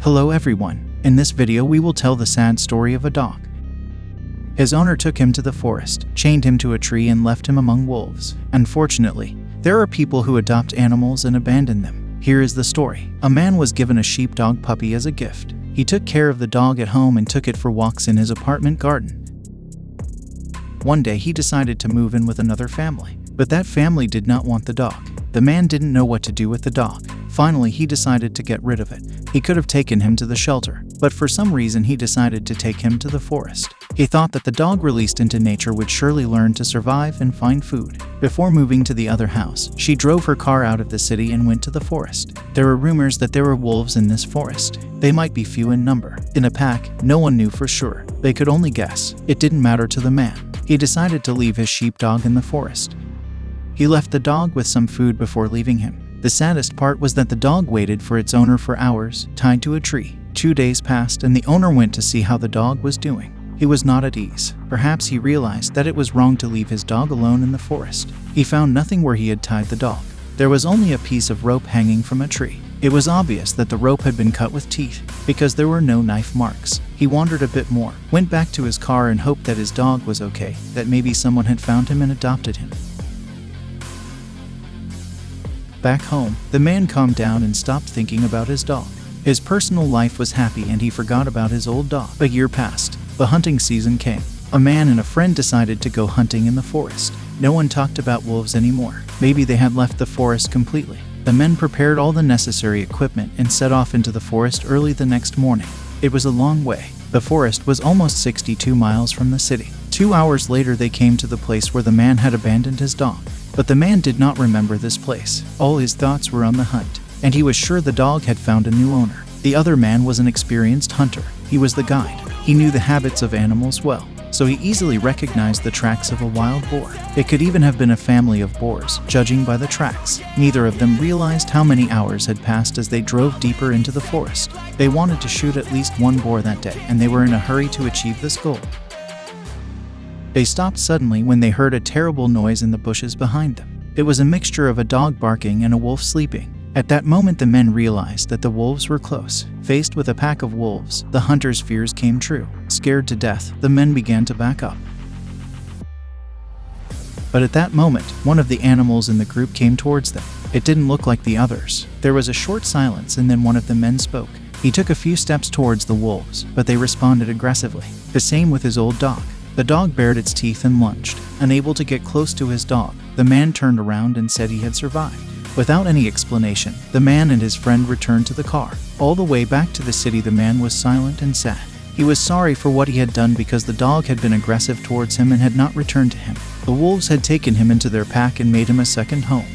Hello everyone, in this video we will tell the sad story of a dog. His owner took him to the forest, chained him to a tree and left him among wolves. Unfortunately, there are people who adopt animals and abandon them. Here is the story. A man was given a sheepdog puppy as a gift. He took care of the dog at home and took it for walks in his apartment garden. One day he decided to move in with another family, but that family did not want the dog. The man didn't know what to do with the dog. Finally, he decided to get rid of it. He could have taken him to the shelter, but for some reason he decided to take him to the forest. He thought that the dog released into nature would surely learn to survive and find food. Before moving to the other house, she drove her car out of the city and went to the forest. There were rumors that there were wolves in this forest. They might be few in number. In a pack, no one knew for sure. They could only guess. It didn't matter to the man. He decided to leave his sheepdog in the forest. He left the dog with some food before leaving him. The saddest part was that the dog waited for its owner for hours, tied to a tree. 2 days passed and the owner went to see how the dog was doing. He was not at ease. Perhaps he realized that it was wrong to leave his dog alone in the forest. He found nothing where he had tied the dog. There was only a piece of rope hanging from a tree. It was obvious that the rope had been cut with teeth, because there were no knife marks. He wandered a bit more, went back to his car and hoped that his dog was okay, that maybe someone had found him and adopted him. Back home, the man calmed down and stopped thinking about his dog. His personal life was happy and he forgot about his old dog. A year passed. The hunting season came. A man and a friend decided to go hunting in the forest. No one talked about wolves anymore. Maybe they had left the forest completely. The men prepared all the necessary equipment and set off into the forest early the next morning. It was a long way. The forest was almost 62 miles from the city. 2 hours later they came to the place where the man had abandoned his dog. But the man did not remember this place. All his thoughts were on the hunt, and he was sure the dog had found a new owner. The other man was an experienced hunter. He was the guide. He knew the habits of animals well, so he easily recognized the tracks of a wild boar. It could even have been a family of boars, judging by the tracks. Neither of them realized how many hours had passed as they drove deeper into the forest. They wanted to shoot at least one boar that day, and they were in a hurry to achieve this goal. They stopped suddenly when they heard a terrible noise in the bushes behind them. It was a mixture of a dog barking and a wolf sleeping. At that moment the men realized that the wolves were close. Faced with a pack of wolves, the hunters' fears came true. Scared to death, the men began to back up. But at that moment, one of the animals in the group came towards them. It didn't look like the others. There was a short silence and then one of the men spoke. He took a few steps towards the wolves, but they responded aggressively. The same with his old dog. The dog bared its teeth and lunged. Unable to get close to his dog, the man turned around and said he had survived. Without any explanation, the man and his friend returned to the car. All the way back to the city, the man was silent and sad. He was sorry for what he had done because the dog had been aggressive towards him and had not returned to him. The wolves had taken him into their pack and made him a second home.